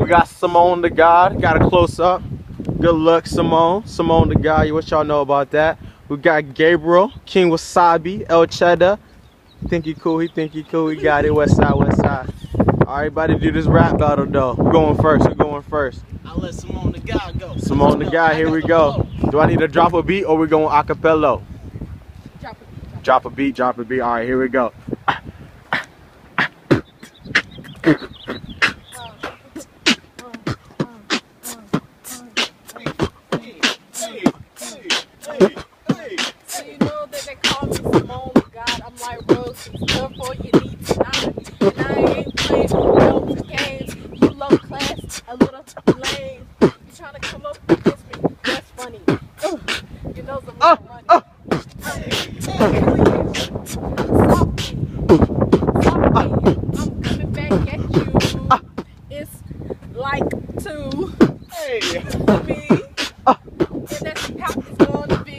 We got Simone the God. Got a close up. Good luck, Simone. Simone the God. What y'all know about that? We got Gabriel, King Wasabi, El Cheddar. Think he cool? He think he cool? He got it. West side, west side. All right, about to do this rap battle though. We're going first. We're going first. I'll let Simone the God go. Simone the God. Here we go. Do I need to drop a beat or we going acapella? Drop a beat. Drop a beat. Drop a beat. All right, here we go. So you know that they call me Simone the God. I'm like Rose, therefore you need to know. And I ain't playing no games. You low class, a little lame. You trying to come up against me? That's funny. You know the money. I'm coming back at you. It's like to me. And that's how it's gonna be.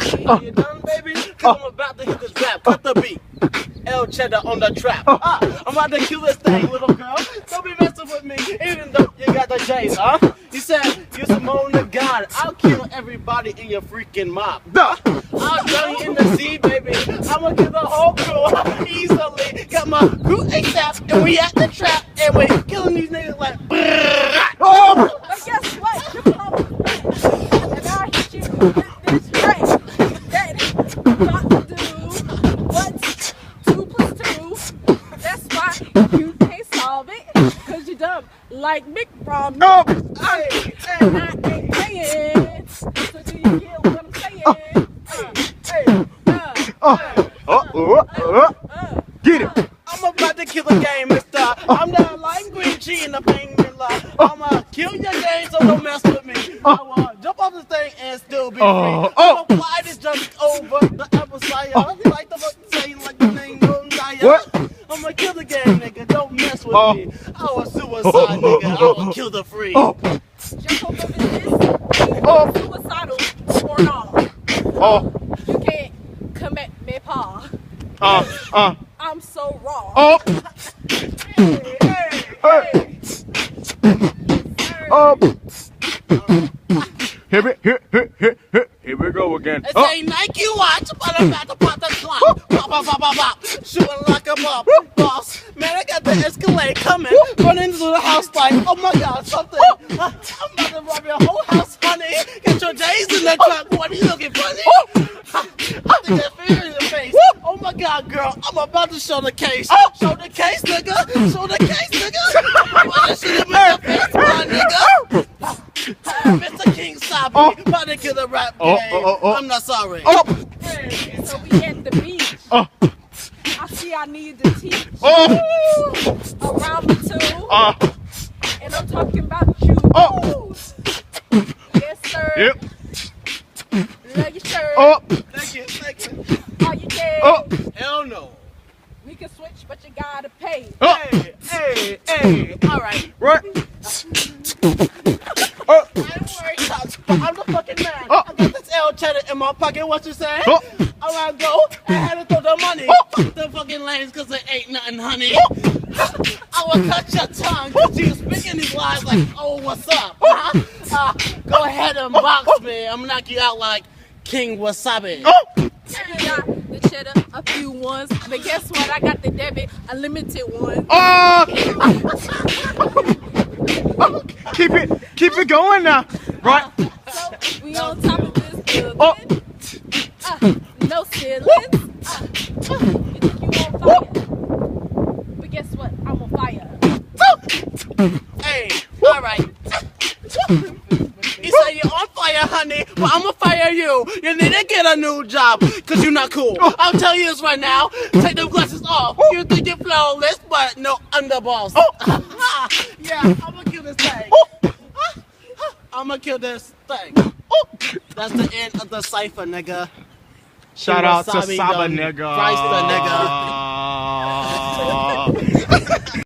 You done, baby? Cause I'm about to hit this rap. Cut the beat. El Cheddar on the trap. I'm about to kill this thing, little girl. Don't be messing with me, even though you got the J's, huh? You said you're Simone the God. I'll kill everybody in your freaking mob. I'll drown you in the sea, baby. I'ma kill the whole crew easily. Got my crew ASAP, and we at the trap, and we killing these niggas like. But guess what? You're probably and I hit you with this track. That is got to do what's 2 plus 2. That's why you can't solve it, cause you dumb like Mick Romney. And I ain't playing. So do you get what I'm saying? Get it. I'm about to kill the game, mister. I'm the lime green cheese in the penguin line. I'ma kill your game, so don't mess with me. I wanna jump off this thing and still be free. I'ma fly this jump over the apple cider. Like the fucking say, like the name don't die. What? I'ma kill the game, nigga. Don't mess with me. I was suicide, nigga. I will kill the free. Jump over this. Suicidal or not. You can't come at me, pa. I'm so wrong. Here we go again. It's a Nike watch, but I'm about to pop the clock. Pop, pop, pop, pop, pop. Shooting like a mob. Boss, man, I got the Escalade coming. Running into the house like, oh my God, something. I'm about to rob your whole house, honey. Get your J's in the truck. What are you looking funny? I think that fear in your face. Oh my God, girl, I'm about to show the case. Show the case, nigga. Show the case, nigga. I'm about to shoot him in the face, my nigga. Mr. King Sabi, about to kill the rap game. I'm not sorry. So we at the beach. I see I need to teach. Around me too. And I'm talking about you. Yes, sir. Yep. Love your shirt. Thank you. Are you dead? Hell no. We can switch, but you gotta pay. Hey, alright. Right. I don't worry, I'm the fucking man. I got this El Cheddar in my pocket, what you say? I wanna go and had to throw the money. The fucking lanes, cause there ain't nothing, honey. I will cut your tongue, cause you speaking these lies like, oh, what's up? Go ahead and box me. I'm gonna knock you out like King Wasabi. I got the cheddar, a few ones. But guess what? I got the debit, a limited one. Keep it going now. Right. So we on top of this building. No ceilings. You think you on fire? But guess what? I'm on fire. Hey, alright. You say you're on fire, honey, but I'ma fire you. You need to get a new job, cause you're not cool. I'll tell you this right now. Take them glasses off. You think you're flawless, but no underballs. Yeah, I'ma kill this thing. I'ma kill this thing. That's the end of the cipher, nigga. Shout out to Wasabi Saba done nigga. Christ the nigga.